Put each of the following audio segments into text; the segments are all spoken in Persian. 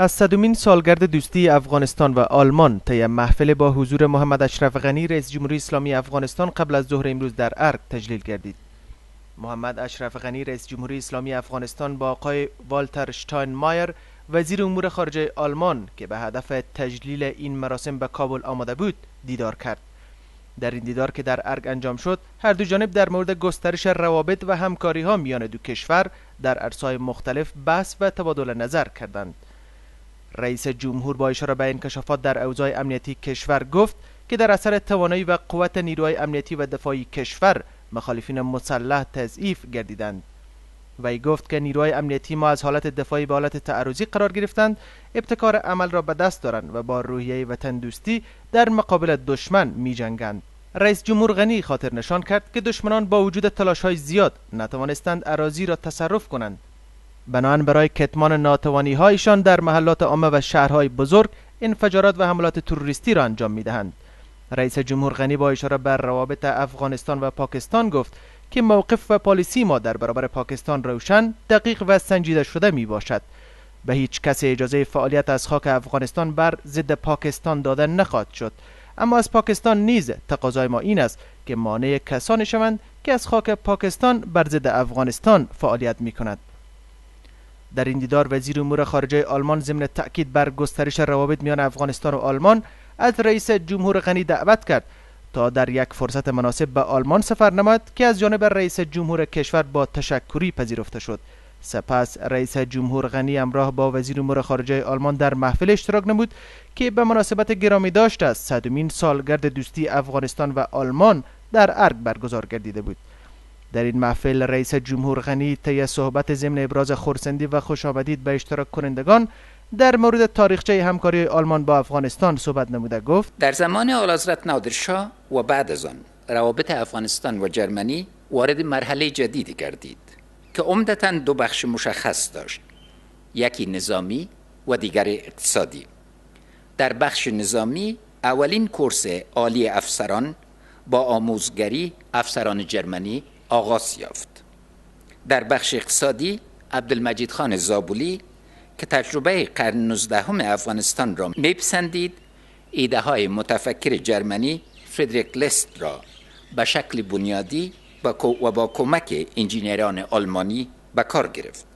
از 100مین سالگرد دوستی افغانستان و آلمان طی محفل با حضور محمد اشرف غنی رئیس جمهوری اسلامی افغانستان قبل از ظهر امروز در ارگ تجلیل گردید. محمد اشرف غنی رئیس جمهوری اسلامی افغانستان با آقای والتر شتاینمایر وزیر امور خارجه آلمان که به هدف تجلیل این مراسم به کابل آمده بود دیدار کرد. در این دیدار که در ارگ انجام شد، هر دو جانب در مورد گسترش روابط و همکاری ها میان دو کشور در عرصه‌های مختلف بحث و تبادل نظر کردند. رئیس جمهور با اشاره به انکشافات در اوضاع امنیتی کشور گفت که در اثر توانایی و قوت نیروهای امنیتی و دفاعی کشور مخالفین مسلح تضعیف گردیدند. وی گفت که نیروهای امنیتی ما از حالت دفاعی به حالت تعرضی قرار گرفتند، ابتکار عمل را به دست دارند و با روحیه وطن دوستی در مقابل دشمن می جنگند. رئیس جمهور غنی خاطر نشان کرد که دشمنان با وجود تلاش‌های زیاد نتوانستند اراضی را تصرف کنند. بنابراین برای کتمان ناتوانی‌هایشان در محلات عامه و شهرهای بزرگ انفجارات و حملات تروریستی را انجام می‌دهند. رئیس جمهور غنی با اشاره بر روابط افغانستان و پاکستان گفت که موقف و پالیسی ما در برابر پاکستان روشن، دقیق و سنجیده شده میباشد. به هیچ کس اجازه فعالیت از خاک افغانستان بر ضد پاکستان داده نخواهد شد. اما از پاکستان نیز تقاضای ما این است که مانع کسانی شوند که از خاک پاکستان بر ضد افغانستان فعالیت می‌کنند. در این دیدار وزیر امور خارجه آلمان ضمن تأکید بر گسترش روابط میان افغانستان و آلمان از رئیس جمهور غنی دعوت کرد تا در یک فرصت مناسب به آلمان سفر نماید که از جانب رئیس جمهور کشور با تشکری پذیرفته شد. سپس رئیس جمهور غنی همراه با وزیر امور خارجه آلمان در محفل اشتراک نمود که به مناسبت گرامی داشت از 100مین سالگرد دوستی افغانستان و آلمان در ارگ برگزار گردیده بود. در این محفل رئیس جمهور غنی طی صحبت ضمن ابراز خرسندی و خوشامدید به اشتراک کنندگان در مورد تاریخچه همکاری آلمان با افغانستان صحبت نموده گفت: در زمان اعلیحضرت نادرشاه و بعد از آن روابط افغانستان و جرمنی وارد مرحله جدیدی گردید که عمدتاً دو بخش مشخص داشت، یکی نظامی و دیگر اقتصادی. در بخش نظامی اولین کورس عالی افسران با آموزگری افسران جرمنی آغاز یافت. در بخش اقتصادی عبدالمجید خان زابلی که تجربه قرن 19 افغانستان را میپسندید، ایده های متفکر جرمنی فریدریک لست را به شکل بنیادی و با کمک انجینران آلمانی به کار گرفت،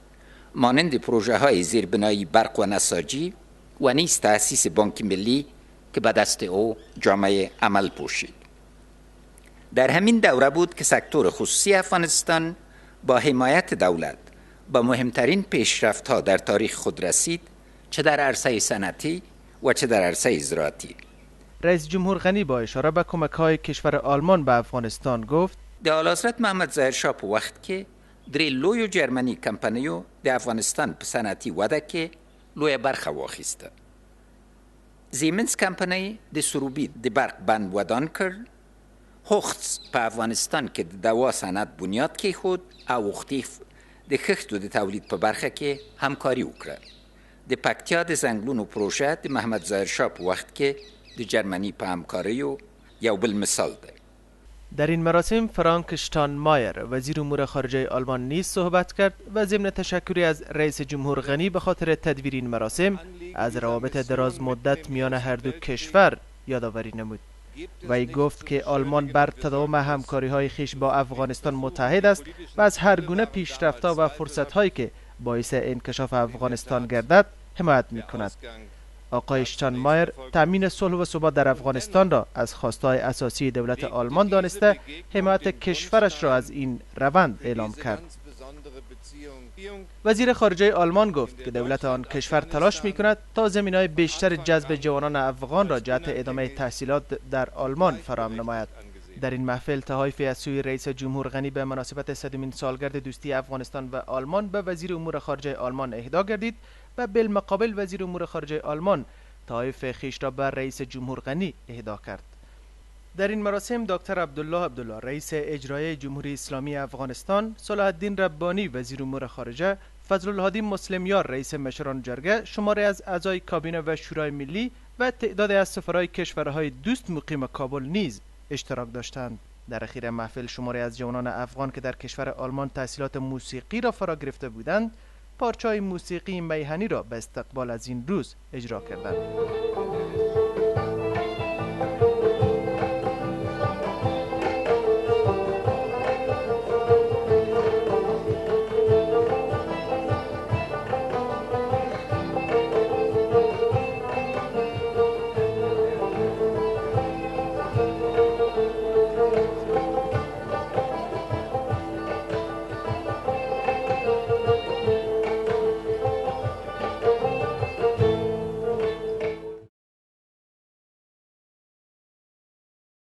مانند پروژه های زیربنایی برق و نساجی و نیز تأسیس بانک ملی که به دست او جامعه عمل پوشید. در همین دوره بود که سکتور خصوصی افغانستان با حمایت دولت به مهمترین پیشرفت‌ها در تاریخ خود رسید، چه در عرصه صنعتی و چه در عرصه زراعتی. رئیس جمهور غنی با اشاره به کمک‌های کشور آلمان به افغانستان گفت: د اعلیحضرت محمد ظاهر شاه په وخت کې درې لویو جرمني کمپنیو د افغانستان په صنعتي وده کې لویه برخه واخیسته. زیمنس کمپنی د سروبي د برق بند ودان کړ، هوختس په افغانستان کې د دوا صنعت بنیاد کېښود او وختیف د خښتو د تولید په برخه کې همکاري وکړه. د پکتیا د ځنګلونو پروژه د محمد ظاهر شاه په وخت کې د جرمنی په همکاریو یو بل مثال ده. در این مراسم فرانک شتاینمایر وزیر امور خارجه آلمان نیز صحبت کرد و ضمن تشکری از رئیس جمهور غنی به خاطر تدبیر این مراسم از روابط دراز مدت میان هر دو کشور یادآوری نمود. وی گفت که آلمان بر تداوم همکاری‌های خویش با افغانستان متحد است و از هر گونه پیشرفت‌ها و فرصت‌هایی که باعث انکشاف افغانستان گردد حمایت می‌کند. آقای شتاینمایر تامین صلح و ثبات در افغانستان را از خواستهای اساسی دولت آلمان دانسته، حمایت کشورش را از این روند اعلام کرد. وزیر خارجه آلمان گفت که دولت آن کشور تلاش می‌کند تا زمینه‌های بیشتر جذب جوانان افغان را جهت ادامه تحصیلات در آلمان فراهم نماید. در این محفل تحایفی از سوی رئیس جمهور غنی به مناسبت 100مین سالگرد دوستی افغانستان و آلمان به وزیر امور خارجه آلمان اهدا گردید و بالمقابل وزیر امور خارجه آلمان تحایف خویش را به رئیس جمهور غنی اهدا کرد. در این مراسم دکتر عبدالله رئیس اجرایی جمهوری اسلامی افغانستان، صلاح الدین ربانی وزیر امور خارجه، فضل الهادی مسلمیار رئیس مشران جرگه، شماری از اعضای کابینه و شورای ملی و تعدادی از سفرای کشورهای دوست مقیم کابل نیز اشتراک داشتند. در اخیر محفل شماری از جوانان افغان که در کشور آلمان تحصیلات موسیقی را فرا گرفته بودند، پارچه‌های موسیقی میهنی را به استقبال از این روز اجرا کردند.